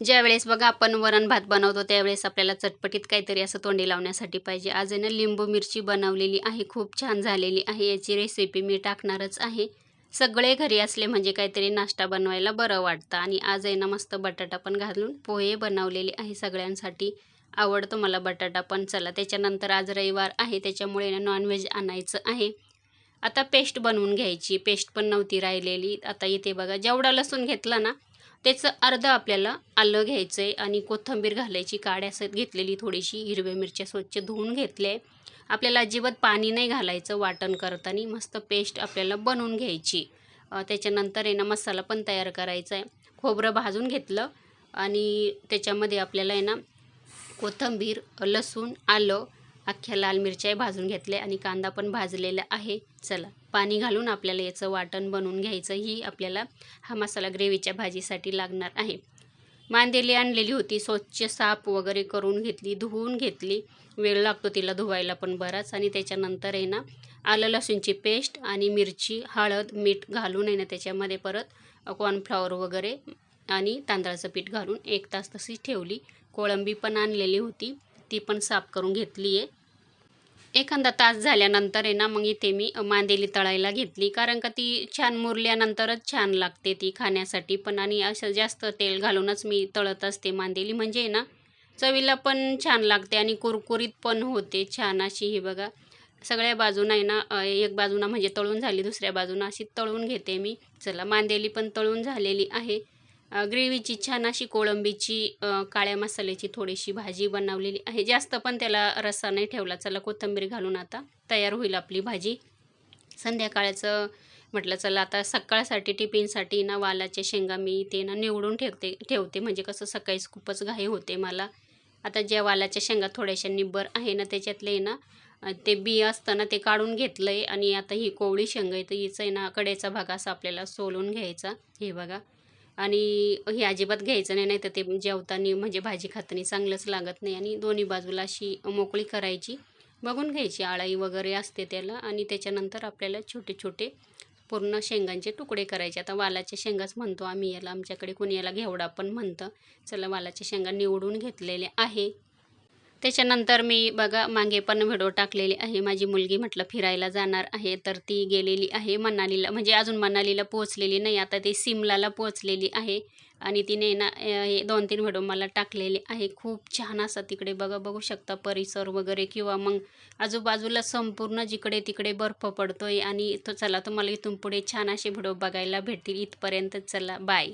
ज्यावेळेस बघा आपण वरण भात बनवतो त्यावेळेस आपल्याला चटपटीत काहीतरी असं तोंडी लावण्यासाठी पाहिजे. आज आहे ना लिंबू मिरची बनवलेली आहे, खूप छान झालेली आहे. याची रेसिपी मी टाकणारच आहे. सगळे घरी असले म्हणजे काहीतरी नाश्ता बनवायला बरं वाटतं. आणि आज आहे ना मस्त बटाटा पण घालून पोहे बनवलेले आहे सगळ्यांसाठी. आवडतो मला बटाटा पण. चला त्याच्यानंतर आज रविवार आहे त्याच्यामुळे ना नॉनव्हेज आणायचं आहे. आता पेस्ट बनवून घ्यायची. पेस्ट पण नव्हती राहिलेली. आता इथे बघा जेवढा लसूण घेतला ना त्याचं अर्धं आपल्याला आलं घ्यायचं आहे आणि कोथिंबीर घालायची. काड्यासहित घेतलेली थोडीशी. हिरव्या मिरच्या स्वच्छ धुवून घेतले. आपल्याला अजिबात पाणी नाही घालायचं वाटण करताना. मस्त पेस्ट आपल्याला बनवून घ्यायची. त्याच्यानंतर आहे ना मसाला पण तयार करायचा आहे. खोबरं भाजून घेतलं आणि त्याच्यामध्ये आपल्याला आहे ना कोथिंबीर, लसूण, आलं, अख्ख्या लाल मिरच्या भाजून घेतल्या आणि कांदा पण भाजलेला आहे. चला पाणी घालून आपल्याला याचं वाटण बनवून घ्यायचं. ही आपल्याला हा मसाला ग्रेव्हीच्या भाजीसाठी लागणार आहे. मांदेली आणलेली होती, स्वच्छ साफ वगैरे करून घेतली, धुवून घेतली. वेळ लागतो तिला धुवायला पण बराच. आणि त्याच्यानंतर आहे ना आलं लसूणची पेस्ट आणि मिरची, हळद, मीठ घालून आहे ना त्याच्यामध्ये परत कॉर्नफ्लॉवर वगैरे आणि तांदळाचं पीठ घालून 1 तास तशीच ठेवली. कोळंबी पण आणलेली होती, ती पण साफ करून घेतली आहे. एखादा तास झाल्यानंतर आहे ना मग इथे मी मांदेली तळायला घेतली. कारण का ती छान मुरल्यानंतरच छान लागते ती खाण्यासाठी पण. आणि असं जास्त तेल घालूनच मी तळत असते मांदेली. म्हणजे ना चवीला पण छान लागते आणि कुरकुरीत पण होते छान अशी. ही बघा सगळ्या बाजूनं आहे ना एक बाजूनं म्हणजे तळून झाली, दुसऱ्या बाजूनं अशी तळून घेते मी. चला मांदेली पण तळून झालेली आहे. ग्रेव्हीची छान अशी कोळंबीची काळ्या मसाल्याची थोडीशी भाजी बनवलेली आहे. जास्त पण त्याला रस्सा नाही ठेवला. चला कोथिंबीर घालून आता तयार होईल आपली भाजी. संध्याकाळचं म्हटलं चला आता सकाळसाठी टिफिनसाठी ना वालाच्या शेंगा मी ते ना निवडून ठेवते. म्हणजे कसं सकाळी खूपच घाई होते मला. आता ज्या वालाच्या शेंगा थोड्याशा निब्बर आहे ना त्याच्यातले ना ते बी असतं ना ते काढून घेतलं आहे. आणि आता ही कोवळी शेंगा आहे तर हिचं आहे ना कडेचा भाग असा आपल्याला सोलून घ्यायचा. हे बघा. आणि हे अजिबात घ्यायचं नाही, नाही तर ते जेवताना म्हणजे भाजी खाताना चांगलंच लागत नाही. आणि दोन्ही बाजूला अशी मोकळी करायची, बघून घ्यायची अळाई वगैरे असते त्याला. आणि त्याच्यानंतर आपल्याला छोटे छोटे पूर्ण शेंगांचे तुकडे करायचे. आता वालाच्या शेंगाच म्हणतो आम्ही याला, आमच्याकडे कोणी याला घेवडा पण म्हणतं. चला वालाच्या शेंगा निवडून घेतलेल्या आहे. त्याच्यानंतर मी बघा मागे पण व्हिडिओ टाकलेले आहे. माझी मुलगी म्हटलं फिरायला जाणार आहे तर ती गेलेली आहे मनालीला. म्हणजे अजून मनालीला पोहोचलेली नाही, आता ती सिमलाला पोहोचलेली आहे. आणि तिने ना हे 2-3 व्हिडिओ मला टाकलेले आहे. खूप छान असा तिकडे बघा, बघू शकता परिसर वगैरे. किंवा मग आजूबाजूला संपूर्ण जिकडे तिकडे बर्फ पडतोय. आणि तो चला तुम्हाला इथून पुढे छान असे व्हिडिओ बघायला भेटतील. इथपर्यंत चला बाय.